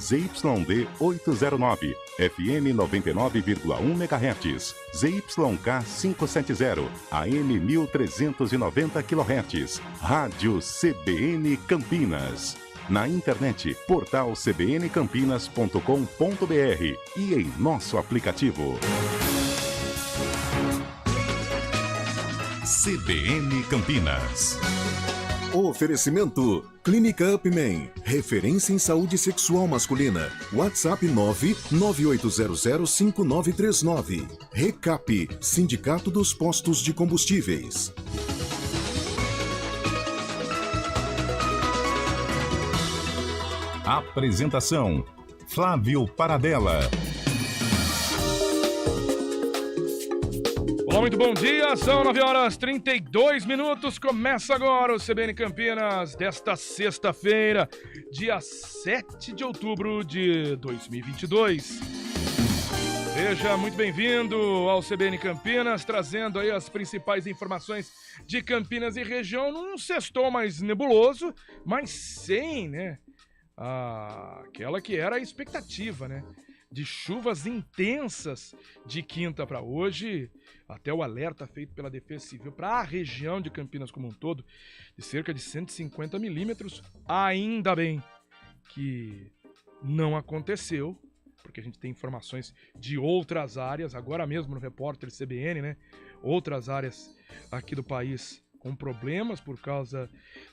ZYD 809, FM 99,1 MHz, ZYK 570, AM 1390 kHz, Rádio CBN Campinas. Na internet, portal cbncampinas.com.br e em nosso aplicativo. CBN Campinas. Oferecimento Clínica Upman, referência em saúde sexual masculina. WhatsApp 998005939. Recap, Sindicato dos Postos de Combustíveis. Apresentação: Flávio Paradella. Olá, muito bom dia, são 9h32, começa agora o CBN Campinas desta sexta-feira, dia 7 de outubro de 2022. Seja muito bem-vindo ao CBN Campinas, trazendo aí as principais informações de Campinas e região num sextou mais nebuloso, mas sem, aquela que era a expectativa, de chuvas intensas de quinta para hoje, até o alerta feito pela Defesa Civil para a região de Campinas como um todo, de cerca de 150 milímetros. Ainda bem que não aconteceu, porque a gente tem informações de outras áreas, agora mesmo no repórter CBN, outras áreas aqui do país com problemas por causa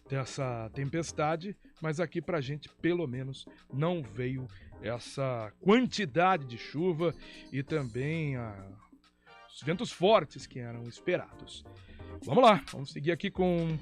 dessa tempestade, mas aqui pra gente, pelo menos, não veio essa quantidade de chuva e também os ventos fortes que eram esperados. Vamos lá, vamos seguir aqui com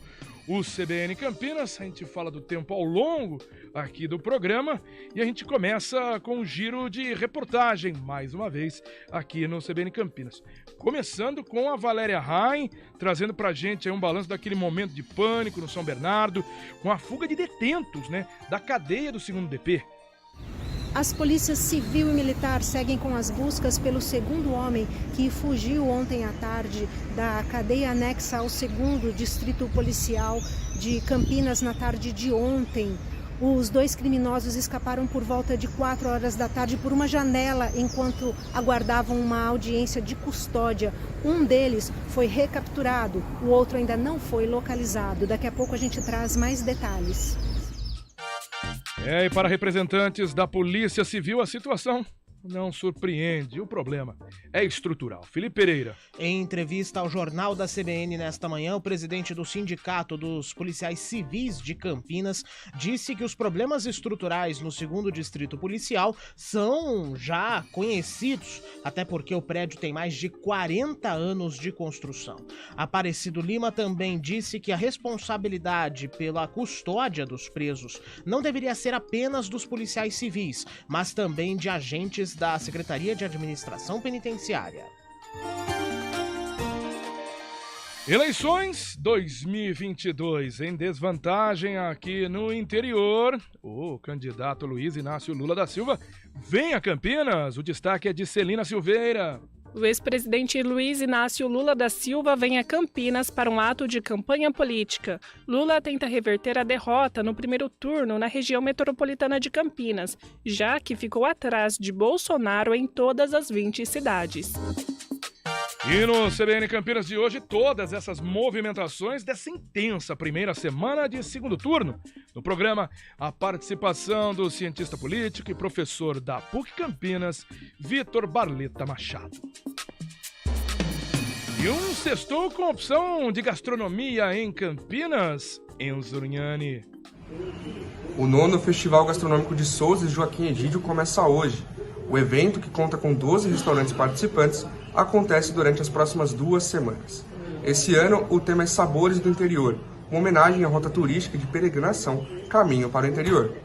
o CBN Campinas. A gente fala do tempo ao longo aqui do programa e a gente começa com um giro de reportagem, mais uma vez, aqui no CBN Campinas. Começando com a Valéria Rain, trazendo pra gente aí um balanço daquele momento de pânico no São Bernardo, com a fuga de detentos, da cadeia do 2º DP. As polícias civil e militar seguem com as buscas pelo segundo homem que fugiu ontem à tarde da cadeia anexa ao 2º Distrito Policial de Campinas na tarde de ontem. Os 2 criminosos escaparam por volta de 4 horas da tarde por uma janela enquanto aguardavam uma audiência de custódia. Um deles foi recapturado, o outro ainda não foi localizado. Daqui a pouco a gente traz mais detalhes. E para representantes da Polícia Civil, a situação não surpreende. O problema é estrutural. Felipe Pereira. Em entrevista ao Jornal da CBN nesta manhã, o presidente do Sindicato dos Policiais Civis de Campinas disse que os problemas estruturais no 2º Distrito Policial são já conhecidos, até porque o prédio tem mais de 40 anos de construção. Aparecido Lima também disse que a responsabilidade pela custódia dos presos não deveria ser apenas dos policiais civis, mas também de agentes da Secretaria de Administração Penitenciária. Eleições 2022 em desvantagem aqui no interior. O candidato Luiz Inácio Lula da Silva vem a Campinas. O destaque é de Celina Silveira. O ex-presidente Luiz Inácio Lula da Silva vem a Campinas para um ato de campanha política. Lula tenta reverter a derrota no primeiro turno na região metropolitana de Campinas, já que ficou atrás de Bolsonaro em todas as 20 cidades. E no CBN Campinas de hoje, todas essas movimentações dessa intensa primeira semana de 2º turno. No programa, a participação do cientista político e professor da PUC Campinas, Vitor Barleta Machado. E um sextou com opção de gastronomia em Campinas, Enzo Urignani. O 9º Festival Gastronômico de Souza e Joaquim Egídio começa hoje. O evento, que conta com 12 restaurantes participantes, acontece durante as próximas 2 semanas. Esse ano, o tema é Sabores do Interior, uma homenagem à rota turística de peregrinação Caminho para o Interior.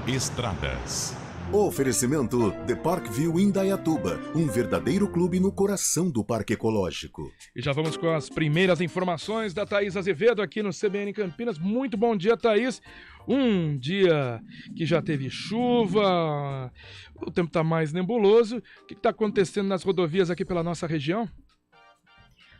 Estradas. Oferecimento The Parkview Indaiatuba, um verdadeiro clube no coração do Parque Ecológico. E já vamos com as primeiras informações da Thaís Azevedo aqui no CBN Campinas. Muito bom dia, Thaís. Um dia que já teve chuva, o tempo está mais nebuloso. O que está acontecendo nas rodovias aqui pela nossa região?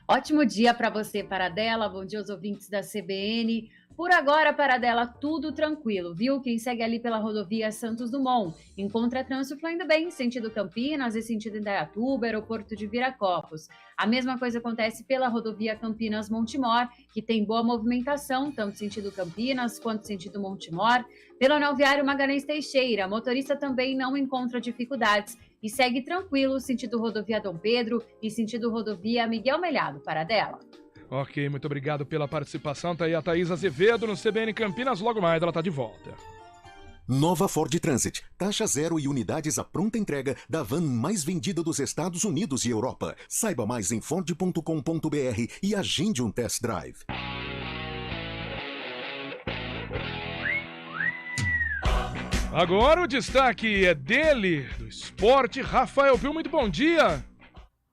Ótimo dia para você, Paradella. Bom dia aos ouvintes da CBN. Por agora, Paradela, tudo tranquilo, viu? Quem segue ali pela rodovia Santos Dumont encontra trânsito fluindo bem, sentido Campinas e sentido Indaiatuba, aeroporto de Viracopos. A mesma coisa acontece pela rodovia Campinas-Montemor, que tem boa movimentação, tanto sentido Campinas quanto sentido Montemor. Pelo anel viário Magalhães Teixeira, motorista também não encontra dificuldades e segue tranquilo, sentido rodovia Dom Pedro e sentido rodovia Miguel Melhado, Paradela. Ok, muito obrigado pela participação. Tá aí a Thaís Azevedo no CBN Campinas. Logo mais ela tá de volta. Nova Ford Transit. Taxa zero e unidades à pronta entrega da van mais vendida dos Estados Unidos e Europa. Saiba mais em Ford.com.br e agende um test drive. Agora o destaque é dele, do esporte, Rafael Pio. Muito bom dia.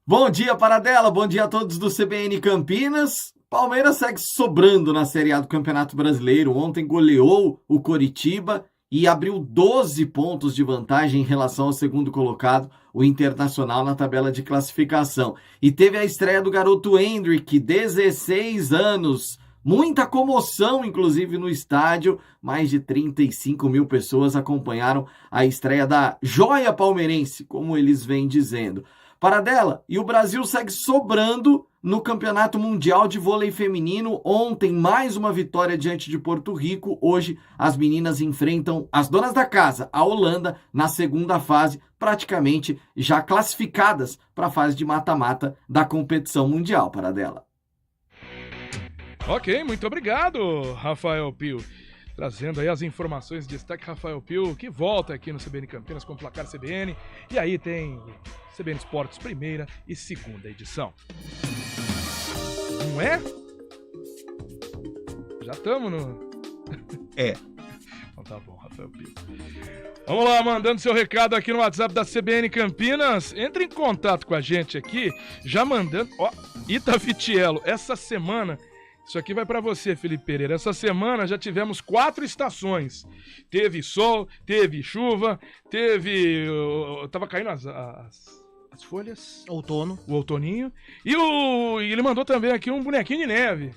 Bom dia, Paradela. Bom dia a todos do CBN Campinas. Palmeiras segue sobrando na Série A do Campeonato Brasileiro. Ontem goleou o Coritiba e abriu 12 pontos de vantagem em relação ao segundo colocado, o Internacional, na tabela de classificação. E teve a estreia do garoto Hendrick, 16 anos. Muita comoção, inclusive, no estádio. Mais de 35 mil pessoas acompanharam a estreia da joia palmeirense, como eles vêm dizendo. Paradela, e o Brasil segue sobrando no Campeonato Mundial de Vôlei Feminino. Ontem, mais uma vitória diante de Porto Rico. Hoje, as meninas enfrentam as donas da casa, a Holanda, na segunda fase, praticamente já classificadas para a fase de mata-mata da competição mundial, Paradela. Ok, muito obrigado, Rafael Pio. Trazendo aí as informações de destaque, Rafael Pio, que volta aqui no CBN Campinas com o Placar CBN. E aí tem CBN Esportes primeira e segunda edição. Não é? Já estamos no... É. Então tá bom, Rafael Pio. Vamos lá, mandando seu recado aqui no WhatsApp da CBN Campinas. Entre em contato com a gente aqui, já mandando... Ó, Itafitielo, essa semana... Isso aqui vai pra você, Felipe Pereira. Essa semana já tivemos 4 estações. Teve sol, teve chuva, teve... Tava caindo as folhas. Outono. O outoninho. E ele mandou também aqui um bonequinho de neve.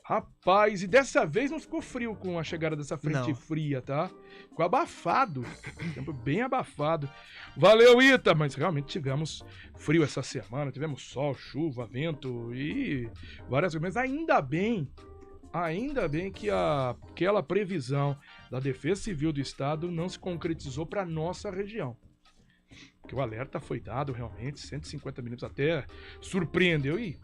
Rapaz, e dessa vez não ficou frio com a chegada dessa frente fria, tá? Ficou abafado. Tempo bem abafado. Valeu, Ita! Mas realmente tivemos frio essa semana. Tivemos sol, chuva, vento e várias coisas. Mas ainda bem que aquela previsão da Defesa Civil do Estado não se concretizou para nossa região. Porque o alerta foi dado realmente, 150 milímetros, até surpreendeu e,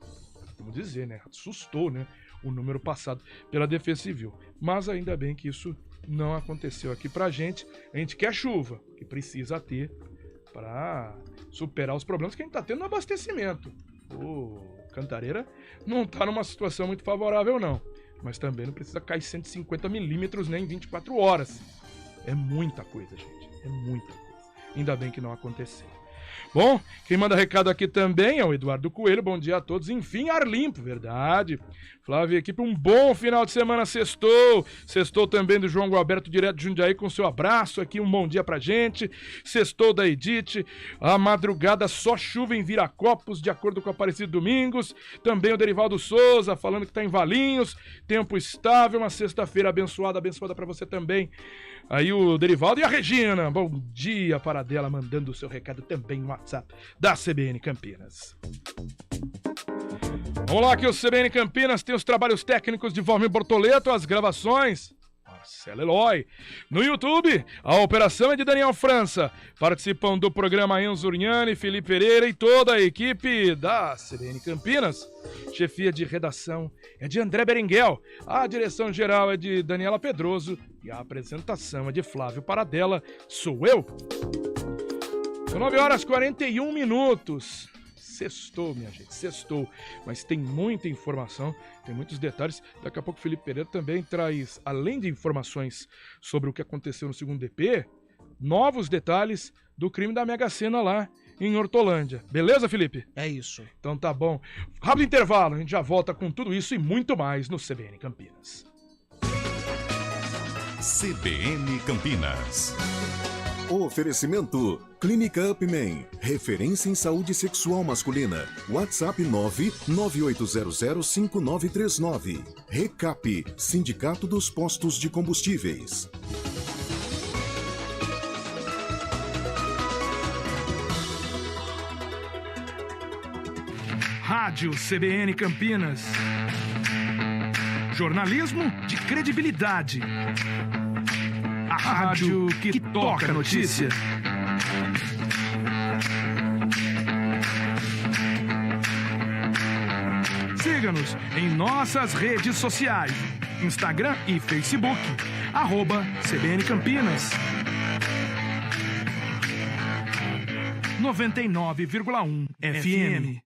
vamos dizer, né? Assustou, né? O número passado pela Defesa Civil. Mas ainda bem que isso não aconteceu aqui pra gente. A gente quer chuva, que precisa ter para superar os problemas que a gente tá tendo no abastecimento. O Cantareira não tá numa situação muito favorável, não. Mas também não precisa cair 150 milímetros nem em 24 horas. É muita coisa, gente. É muita coisa. Ainda bem que não aconteceu. Bom, quem manda recado aqui também é o Eduardo Coelho. Bom dia a todos. Enfim, ar limpo, verdade. Flávio e equipe, um bom final de semana. Sextou. Sextou também do João Gualberto, direto de Jundiaí, com seu abraço aqui. Um bom dia pra gente. Sextou da Edith. A madrugada só chuva em Viracopos, de acordo com o Aparecido Domingos. Também o Derivaldo Souza, falando que tá em Valinhos. Tempo estável, uma sexta-feira abençoada pra você também. Aí o Derivaldo e a Regina. Bom dia, Paradela, mandando o seu recado também no WhatsApp da CBN Campinas. Vamos lá, que o CBN Campinas tem os trabalhos técnicos de Valmir Bortoleto, as gravações, Marcelo Eloy. No YouTube, a operação é de Daniel França. Participam do programa Enzo Urniani, Felipe Pereira e toda a equipe da CBN Campinas. Chefia de redação é de André Berenguel. A direção geral é de Daniela Pedroso. E a apresentação é de Flávio Paradela. Sou eu. São 9h41. Sextou, minha gente, sextou. Mas tem muita informação, tem muitos detalhes. Daqui a pouco o Felipe Pereira também traz, além de informações sobre o que aconteceu no segundo DP, novos detalhes do crime da Mega Sena lá em Hortolândia. Beleza, Felipe? É isso. Então tá bom. Rápido intervalo, a gente já volta com tudo isso e muito mais no CBN Campinas. CBN Campinas. Oferecimento Clínica Upman, referência em saúde sexual masculina. WhatsApp 998005939. Recap, Sindicato dos Postos de Combustíveis. Rádio CBN Campinas. Jornalismo de credibilidade. A rádio que toca a notícia. Siga-nos em nossas redes sociais, Instagram e Facebook, @CBN Campinas. 99,1 FM.